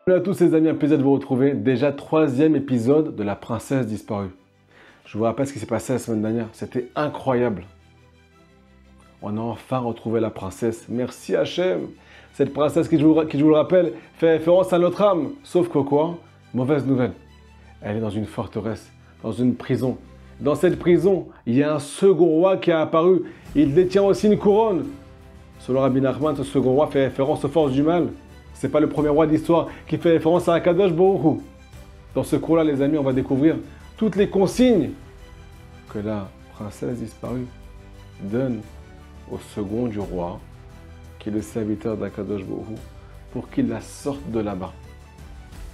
Salut à tous les amis, un plaisir de vous retrouver. Déjà troisième épisode de La Princesse Disparue. Je vous rappelle ce qui s'est passé la semaine dernière. C'était incroyable. On a enfin retrouvé la princesse. Merci Hachem. Cette princesse qui, je vous le rappelle, fait référence à notre âme. Sauf que quoi? Mauvaise nouvelle. Elle est dans une forteresse, dans une prison. Dans cette prison, il y a un second roi qui a apparu. Il détient aussi une couronne. Selon Rabbi Nachman, ce second roi fait référence aux forces du mal. C'est pas le premier roi de l'histoire qui fait référence à Akadosh Baruch Hu. Dans ce cours-là, les amis, on va découvrir toutes les consignes que la princesse disparue donne au second du roi, qui est le serviteur d'Akadosh Baruch Hu, pour qu'il la sorte de là-bas.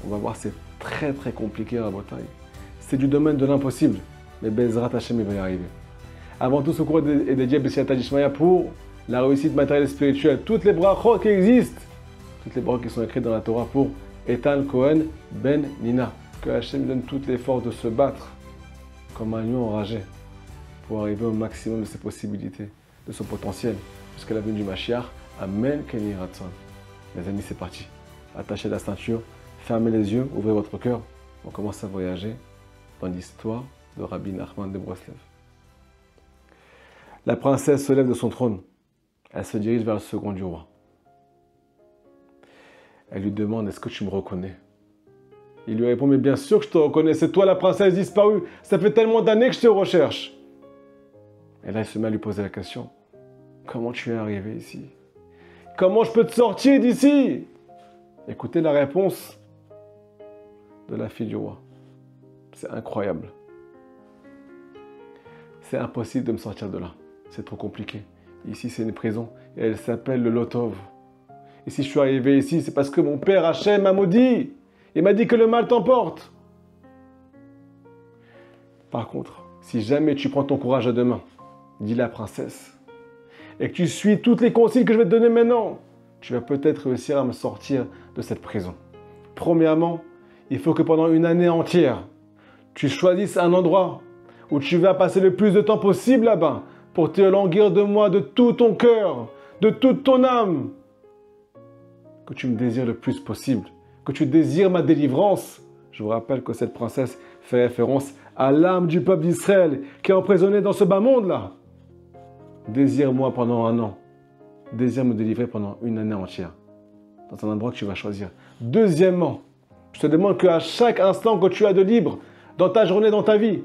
On va voir, c'est très très compliqué à la bataille. C'est du domaine de l'impossible, mais Bezrat Hashem, il va y arriver. Avant tout, ce cours est dédié à pour la réussite matérielle et spirituelle. Toutes les brachot qui existent, toutes les brachot qui sont écrites dans la Torah pour Ethan Cohen Ben Nina. Que Hachem donne toutes les forces de se battre comme un lion enragé pour arriver au maximum de ses possibilités, de son potentiel, jusqu'à la venue du Mashiach. Amen, Kenny Ratson. Les amis, c'est parti. Attachez la ceinture, fermez les yeux, ouvrez votre cœur. On commence à voyager dans l'histoire de Rabbi Nachman de Breslev. La princesse se lève de son trône. Elle se dirige vers le second du roi. Elle lui demande, est-ce que tu me reconnais? Il lui répond, mais bien sûr que je te reconnais, c'est toi la princesse disparue. Ça fait tellement d'années que je te recherche. Et là, il se met à lui poser la question, comment tu es arrivé ici? Comment je peux te sortir d'ici? Écoutez la réponse de la fille du roi. C'est incroyable. C'est impossible de me sortir de là. C'est trop compliqué. Ici, c'est une prison et elle s'appelle le Lotov. Et si je suis arrivé ici, c'est parce que mon père Hachem m'a maudit. Il m'a dit que le mal t'emporte. Par contre, si jamais tu prends ton courage à deux mains, dit la princesse, et que tu suis toutes les consignes que je vais te donner maintenant, tu vas peut-être réussir à me sortir de cette prison. Premièrement, il faut que pendant une année entière, tu choisisses un endroit où tu vas passer le plus de temps possible là-bas pour te languir de moi de tout ton cœur, de toute ton âme. Que tu me désires le plus possible, que tu désires ma délivrance. Je vous rappelle que cette princesse fait référence à l'âme du peuple d'Israël qui est emprisonné dans ce bas monde-là. Désire-moi pendant un an. Désire me délivrer pendant une année entière. Dans un endroit que tu vas choisir. Deuxièmement, je te demande qu'à chaque instant que tu as de libre, dans ta journée, dans ta vie,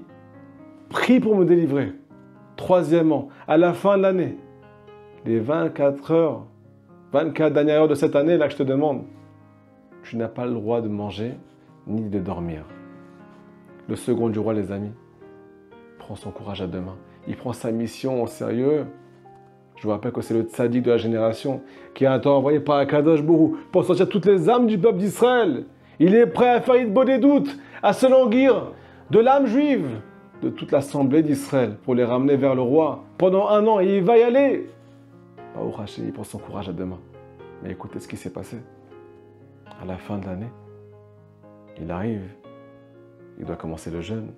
prie pour me délivrer. Troisièmement, à la fin de l'année, les 24 heures, 24 dernières heures de cette année, là que je te demande, tu n'as pas le droit de manger ni de dormir. Le second du roi, les amis, prend son courage à deux mains. Il prend sa mission au sérieux. Je vous rappelle que c'est le tzaddik de la génération qui a été envoyé par Akadosh Baruch Hu pour sortir toutes les âmes du peuple d'Israël. Il est prêt à faire Yitbo des doutes, à se languir de l'âme juive, de toute l'assemblée d'Israël pour les ramener vers le roi pendant un an. Et il va y aller. Baruch Hashem, il prend son courage à deux mains. Mais écoutez ce qui s'est passé. À la fin de l'année, il arrive. Il doit commencer le jeûne.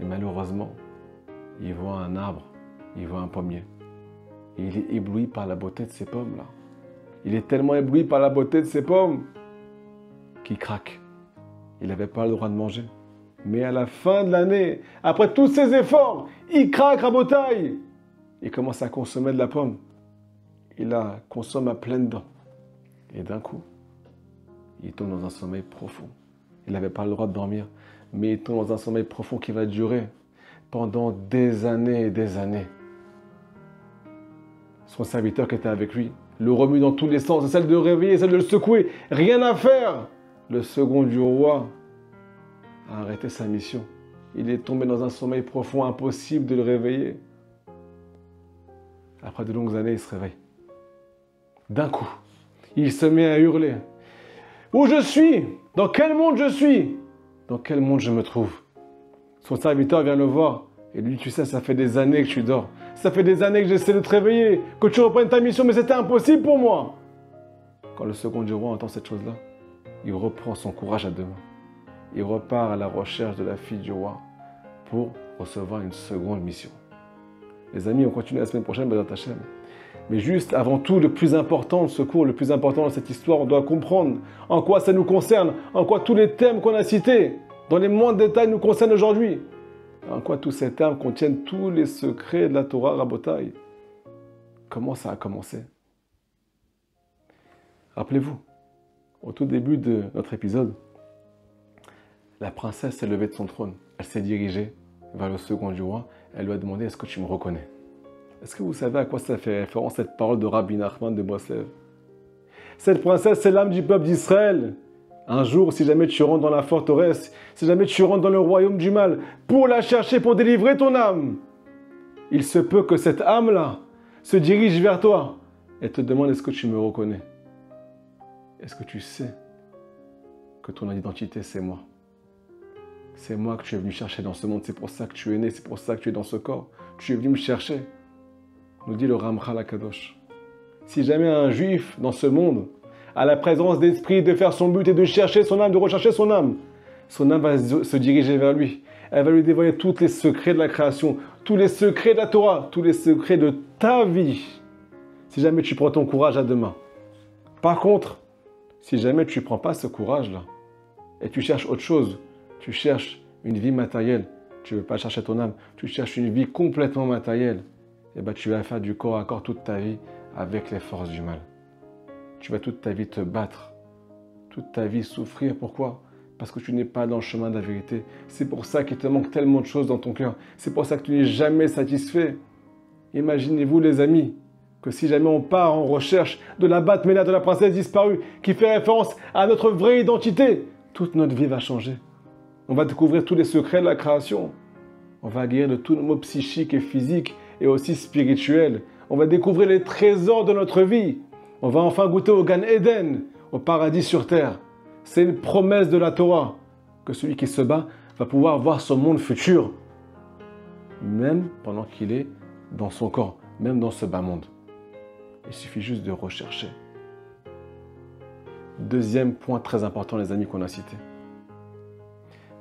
Et malheureusement, il voit un arbre, il voit un pommier. Et il est ébloui par la beauté de ces pommes-là. Il est tellement ébloui par la beauté de ces pommes qu'il craque. Il n'avait pas le droit de manger. Mais à la fin de l'année, après tous ses efforts, il craque à botaille. Il commence à consommer de la pomme. Il la consomme à pleines dents. Et d'un coup, il tombe dans un sommeil profond. Il n'avait pas le droit de dormir, mais il tombe dans un sommeil profond qui va durer pendant des années et des années. Son serviteur qui était avec lui le remue dans tous les sens, celle de le réveiller, celle de le secouer. Rien à faire. Le second du roi a arrêté sa mission. Il est tombé dans un sommeil profond, impossible de le réveiller. Après de longues années, il se réveille. D'un coup, il se met à hurler. Où je suis? Dans quel monde je suis? Dans quel monde je me trouve? Son serviteur vient le voir et lui, tu sais, ça fait des années que tu dors. Ça fait des années que j'essaie de te réveiller, que tu reprennes ta mission, mais c'était impossible pour moi. Quand le second du roi entend cette chose-là, il reprend son courage à deux mains. Il repart à la recherche de la fille du roi pour recevoir une seconde mission. Les amis, on continue la semaine prochaine, Bezrat Hashem. Mais juste, avant tout, le plus important de ce cours, le plus important de cette histoire, on doit comprendre en quoi ça nous concerne, en quoi tous les thèmes qu'on a cités, dans les moindres détails, nous concernent aujourd'hui. En quoi tous ces termes contiennent tous les secrets de la Torah Rabotai. Comment ça a commencé? Rappelez-vous, au tout début de notre épisode, la princesse s'est levée de son trône. Elle s'est dirigée vers le second du roi. Elle lui a demandé, est-ce que tu me reconnais? Est-ce que vous savez à quoi ça fait référence, cette parole de Rabbi Nachman de Breslev? Cette princesse, c'est l'âme du peuple d'Israël. Un jour, si jamais tu rentres dans la forteresse, si jamais tu rentres dans le royaume du mal, pour la chercher, pour délivrer ton âme, il se peut que cette âme-là se dirige vers toi et te demande, est-ce que tu me reconnais? Est-ce que tu sais que ton identité, c'est moi? C'est moi que tu es venu chercher dans ce monde, c'est pour ça que tu es né, c'est pour ça que tu es dans ce corps. Tu es venu me chercher, nous dit le Ramchal HaKadosh. Si jamais un juif dans ce monde a la présence d'esprit de faire son but et de chercher son âme, de rechercher son âme va se diriger vers lui. Elle va lui dévoiler tous les secrets de la création, tous les secrets de la Torah, tous les secrets de ta vie. Si jamais tu prends ton courage à deux mains. Par contre, si jamais tu ne prends pas ce courage-là et tu cherches autre chose, tu cherches une vie matérielle, tu ne veux pas chercher ton âme, tu cherches une vie complètement matérielle, et bien tu vas faire du corps à corps toute ta vie avec les forces du mal. Tu vas toute ta vie te battre, toute ta vie souffrir. Pourquoi? Parce que tu n'es pas dans le chemin de la vérité. C'est pour ça qu'il te manque tellement de choses dans ton cœur. C'est pour ça que tu n'es jamais satisfait. Imaginez-vous les amis, que si jamais on part en recherche de la Bat Mela, de la princesse disparue, qui fait référence à notre vraie identité, toute notre vie va changer. On va découvrir tous les secrets de la création. On va guérir de tous nos maux psychiques et physiques et aussi spirituels. On va découvrir les trésors de notre vie. On va enfin goûter au Gan Eden, au paradis sur terre. C'est une promesse de la Torah que celui qui se bat va pouvoir voir son monde futur, même pendant qu'il est dans son corps, même dans ce bas monde. Il suffit juste de rechercher. Deuxième point très important, les amis, qu'on a cité.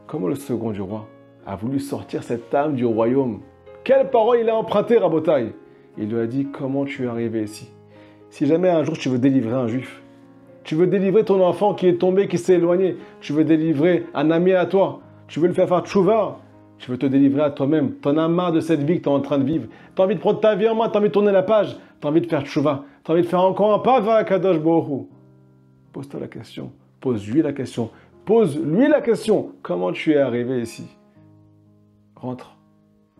Comment le second du roi a voulu sortir cette âme du royaume? Quelle parole il a emprunté, Rabotai? Il lui a dit, comment tu es arrivé ici? Si jamais un jour tu veux délivrer un juif, tu veux délivrer ton enfant qui est tombé, qui s'est éloigné, tu veux délivrer un ami à toi, tu veux le faire tchouva, tu veux te délivrer à toi-même, tu en as marre de cette vie que tu es en train de vivre, tu as envie de prendre ta vie en main, tu as envie de tourner la page, tu as envie de faire tchouva, tu as envie de faire encore un pas vers Akadosh Baruch Hu. Pose-toi la question, pose-lui la question, pose-lui la question, comment tu es arrivé ici? Rentre,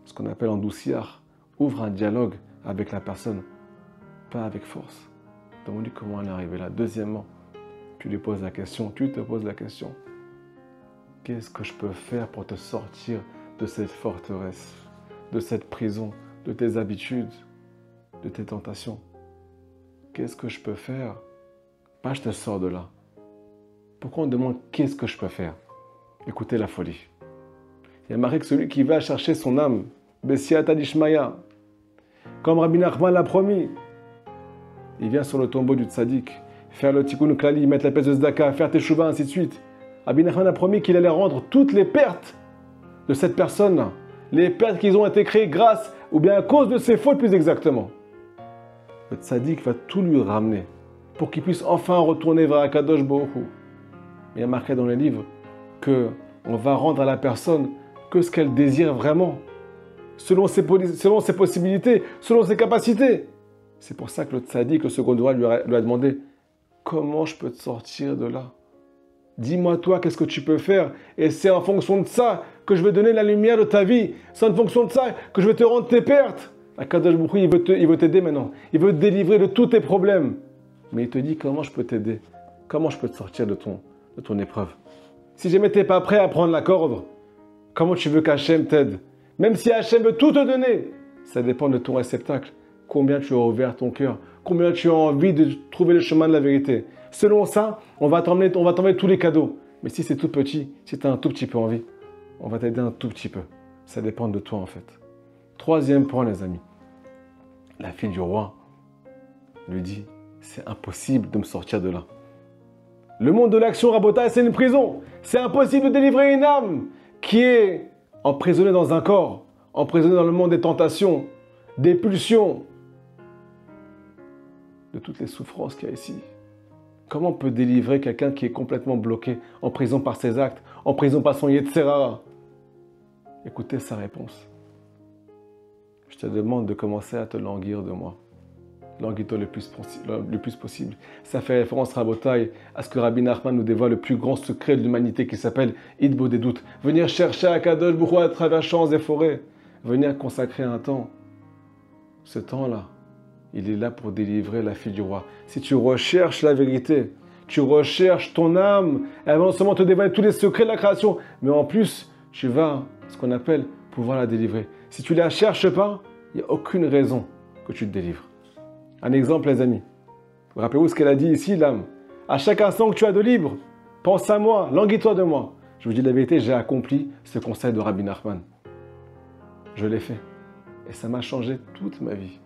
ce qu'on appelle en douciard, ouvre un dialogue avec la personne, pas avec force. Demande-lui comment elle est arrivée là. Deuxièmement, tu lui poses la question, tu te poses la question. Qu'est-ce que je peux faire pour te sortir de cette forteresse, de cette prison, de tes habitudes, de tes tentations? Qu'est-ce que je peux faire? Pas je te sors de là. Pourquoi on demande qu'est-ce que je peux faire? Écoutez la folie. Il y a marqué que celui qui va chercher son âme, Bessiata Dishmaya, comme Rabbi Nachman l'a promis, il vient sur le tombeau du tzaddik, faire le tikkun klali, mettre la pièce de tzedaka, faire teshuva, ainsi de suite. Rabbi Nachman a promis qu'il allait rendre toutes les pertes de cette personne-là, les pertes qui ont été créées grâce ou bien à cause de ses fautes plus exactement. Le tzaddik va tout lui ramener pour qu'il puisse enfin retourner vers Akadosh Baruch Hu. Il y a marqué dans les livres qu'on va rendre à la personne que ce qu'elle désire vraiment, selon ses possibilités, selon ses capacités. C'est pour ça que le tzaddik, le second roi, lui a demandé « Comment je peux te sortir de là? Dis-moi toi, qu'est-ce que tu peux faire? Et c'est en fonction de ça que je vais donner la lumière de ta vie. C'est en fonction de ça que je vais te rendre tes pertes. » Akadosh Baruch Hu, il veut t'aider maintenant. Il veut te délivrer de tous tes problèmes. Mais il te dit « Comment je peux t'aider? Comment je peux te sortir de ton épreuve? Si jamais tu n'es pas prêt à prendre la corde, comment tu veux qu'Hachem t'aide? Même si Hachem veut tout te donner, ça dépend de ton réceptacle. Combien tu as ouvert ton cœur, combien tu as envie de trouver le chemin de la vérité. Selon ça, on va t'emmener tous les cadeaux. Mais si c'est tout petit, si tu as un tout petit peu envie, on va t'aider un tout petit peu. Ça dépend de toi en fait. Troisième point, les amis. La fille du roi lui dit, c'est impossible de me sortir de là. Le monde de l'action, Rabotai, c'est une prison. C'est impossible de délivrer une âme qui est emprisonnée dans un corps, emprisonnée dans le monde des tentations, des pulsions. de toutes les souffrances qu'il y a ici. Comment on peut délivrer quelqu'un qui est complètement bloqué, en prison par ses actes, en prison par son Yetzerara? Écoutez sa réponse. Je te demande de commencer à te languir de moi. Languis-toi le plus possible. Ça fait référence, Rabotai, à ce que Rabbi Nachman nous dévoile le plus grand secret de l'humanité qui s'appelle Idbo des doutes. Venir chercher à Kadosh Baruch Hu à travers champs et forêts. Venir consacrer un temps. Ce temps-là, il est là pour délivrer la fille du roi. Si tu recherches la vérité, tu recherches ton âme, elle va non seulement te dévoiler tous les secrets de la création, mais en plus, tu vas, ce qu'on appelle, pouvoir la délivrer. Si tu ne la cherches pas, il n'y a aucune raison que tu te délivres. Un exemple, les amis. Rappelez-vous ce qu'elle a dit ici, l'âme. À chaque instant que tu as de libre, pense à moi, languis-toi de moi. Je vous dis la vérité, j'ai accompli ce conseil de Rabbi Nachman. Je l'ai fait. Et ça m'a changé toute ma vie.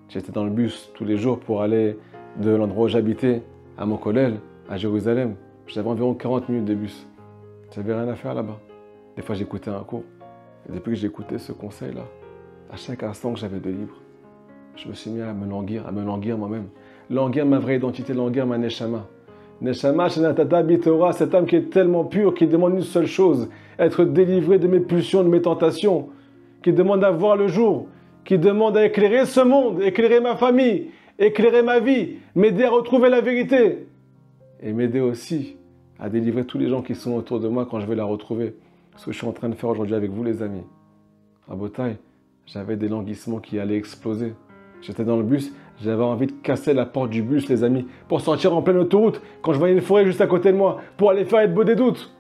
J'étais dans le bus tous les jours pour aller de l'endroit où j'habitais à mon collège, à Jérusalem. J'avais environ 40 minutes de bus. J'avais rien à faire là-bas. Des fois, j'écoutais un cours. Et depuis que j'écoutais ce conseil-là, à chaque instant que j'avais de libre, je me suis mis à me languir moi-même. Languir ma vraie identité, languir ma Neshama. Neshama, Shenatata, Bitora, cette âme qui est tellement pure, qui demande une seule chose, être délivrée de mes pulsions, de mes tentations, qui demande à voir le jour, qui demande à éclairer ce monde, éclairer ma famille, éclairer ma vie, m'aider à retrouver la vérité. Et m'aider aussi à délivrer tous les gens qui sont autour de moi quand je vais la retrouver. Ce que je suis en train de faire aujourd'hui avec vous, les amis. À Botaï, j'avais des languissements qui allaient exploser. J'étais dans le bus, j'avais envie de casser la porte du bus, les amis, pour sortir en pleine autoroute, quand je voyais une forêt juste à côté de moi, pour aller faire Idbo des doutes.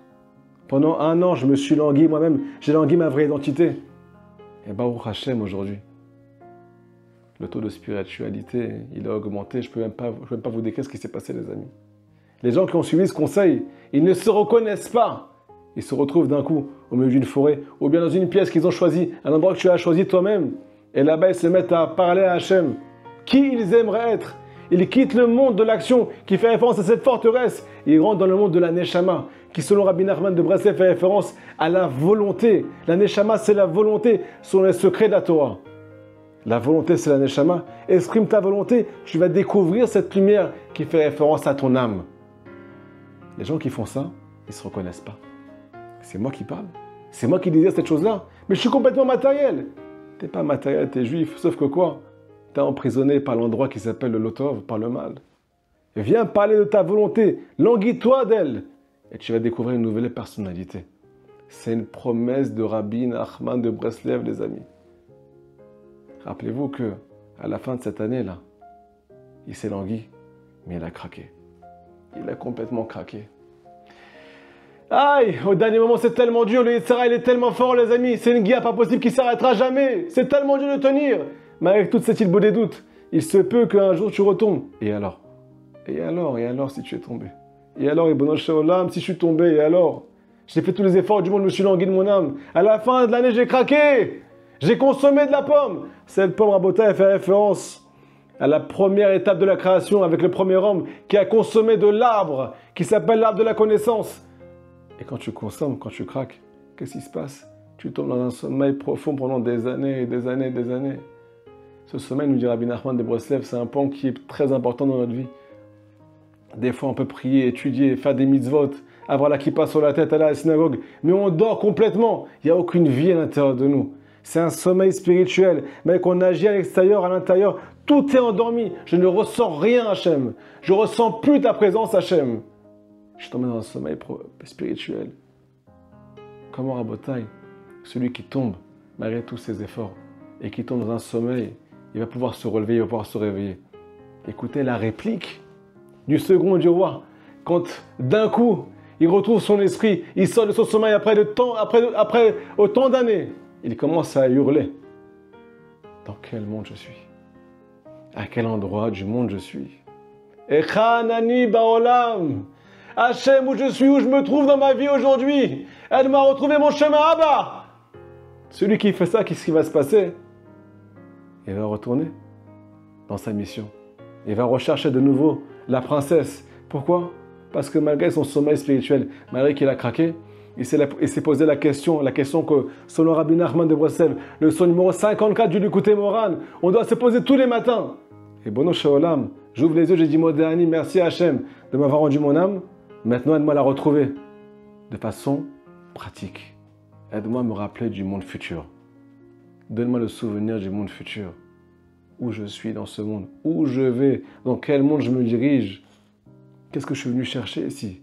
Pendant 1 an, je me suis langui moi-même, j'ai langui ma vraie identité. Et Baruch Hashem aujourd'hui, le taux de spiritualité, il a augmenté, je ne peux même pas vous décrire ce qui s'est passé, les amis. Les gens qui ont suivi ce conseil, ils ne se reconnaissent pas. Ils se retrouvent d'un coup au milieu d'une forêt, ou bien dans une pièce qu'ils ont choisie, un endroit que tu as choisi toi-même. Et là-bas, ils se mettent à parler à Hachem. Qui ils aimeraient être? Ils quittent le monde de l'action qui fait référence à cette forteresse. Et ils rentrent dans le monde de la Neshama, qui selon Rabbi Nachman de Breslev fait référence à la volonté. La Neshama, c'est la volonté, sont les secrets de la Torah. La volonté, c'est la Neshama. Exprime ta volonté, tu vas découvrir cette lumière qui fait référence à ton âme. Les gens qui font ça, ils ne se reconnaissent pas. C'est moi qui parle. C'est moi qui disais cette chose-là. Mais je suis complètement matériel. T'es pas matériel, t'es juif. Sauf que quoi? T'es emprisonné par l'endroit qui s'appelle le Lotov, par le mal. Viens parler de ta volonté. Languis-toi d'elle. Et tu vas découvrir une nouvelle personnalité. C'est une promesse de Rabbi Nachman de Breslev, les amis. Rappelez-vous que à la fin de cette année-là, il s'est langui, mais il a craqué. Il a complètement craqué. Aïe, au dernier moment, c'est tellement dur. Le Yetzirah, il est tellement fort, les amis. C'est une guerre pas possible qui s'arrêtera jamais. C'est tellement dur de tenir. Mais avec toute cette Idbo des doutes, il se peut qu'un jour tu retombes. Et alors? Et alors si tu es tombé? Et alors, Ibn Olam, si je suis tombé, et alors? J'ai fait tous les efforts du monde, je me suis langui de mon âme. À la fin de l'année, j'ai craqué. J'ai consommé de la pomme. Cette pomme, Rabotai, fait référence à la première étape de la création avec le premier homme qui a consommé de l'arbre qui s'appelle l'arbre de la connaissance. Et quand tu consommes, quand tu craques, qu'est-ce qui se passe? Tu tombes dans un sommeil profond pendant des années et des années et des années. Ce sommeil, nous dit Rabbi Nachman de Breslev, c'est un point qui est très important dans notre vie. Des fois, on peut prier, étudier, faire des mitzvot, avoir la kippa sur la tête, aller à la synagogue, mais on dort complètement. Il n'y a aucune vie à l'intérieur de nous. C'est un sommeil spirituel, mais qu'on agit à l'extérieur, à l'intérieur, tout est endormi. Je ne ressens rien, Hachem. Je ne ressens plus ta présence, Hachem. Je suis tombé dans un sommeil spirituel. Comment Rabotai, celui qui tombe, malgré tous ses efforts, et qui tombe dans un sommeil, il va pouvoir se relever, il va pouvoir se réveiller. Écoutez la réplique du second du roi. Quand d'un coup, il retrouve son esprit, il sort de son sommeil après autant d'années. Il commence à hurler. Dans quel monde je suis? À quel endroit du monde je suis? Echanani baolam. Hachem, où je suis, où je me trouve dans ma vie aujourd'hui. Elle m'a retrouvé mon chemin à bas. Celui qui fait ça, qu'est-ce qui va se passer? Il va retourner dans sa mission. Il va rechercher de nouveau la princesse. Pourquoi? Parce que malgré son sommeil spirituel, malgré qu'il a craqué, il s'est posé la question que, selon Rabbi Nachman de Breslev, le son numéro 54 du Likutei Moharan, on doit se poser tous les matins. Et Bono Shaolam, j'ouvre les yeux, j'ai dit Modéani, merci Hachem de m'avoir rendu mon âme. Maintenant, aide-moi à la retrouver de façon pratique. Aide-moi à me rappeler du monde futur. Donne-moi le souvenir du monde futur. Où je suis dans ce monde, où je vais, dans quel monde je me dirige. Qu'est-ce que je suis venu chercher ici?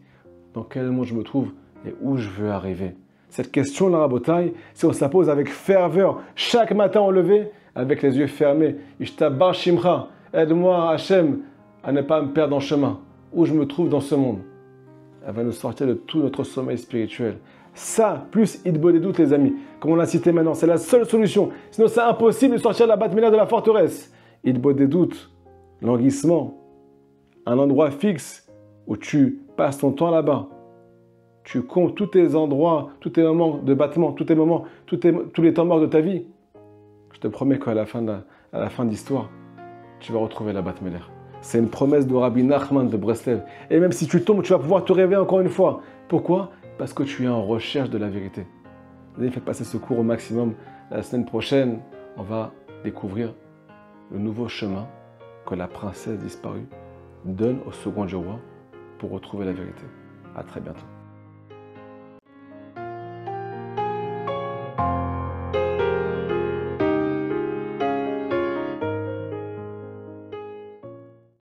Dans quel monde je me trouve et où je veux arriver? Cette question-là, Rabotai, si on se la pose avec ferveur, chaque matin au lever, avec les yeux fermés, Ishtabar Shimcha, aide-moi, Hachem, à ne pas me perdre en chemin. Où je me trouve dans ce monde? Elle va nous sortir de tout notre sommeil spirituel. Ça, plus Idbo des doutes, les amis, comme on l'a cité maintenant, c'est la seule solution. Sinon, c'est impossible de sortir la Batmila de la forteresse. Idbo des doutes, languissement, un endroit fixe où tu passes ton temps là-bas. Tu comptes tous tes endroits, tous tes moments de battement, tous tes moments, tous les temps morts de ta vie. Je te promets qu'à la fin de l'histoire, tu vas retrouver la Batmila. C'est une promesse de Rabbi Nachman de Breslev. Et même si tu tombes, tu vas pouvoir te réveiller encore une fois. Pourquoi? Parce que tu es en recherche de la vérité. Allez, faites passer ce cours au maximum. La semaine prochaine, on va découvrir le nouveau chemin que la princesse disparue donne au second du roi pour retrouver la vérité. À très bientôt.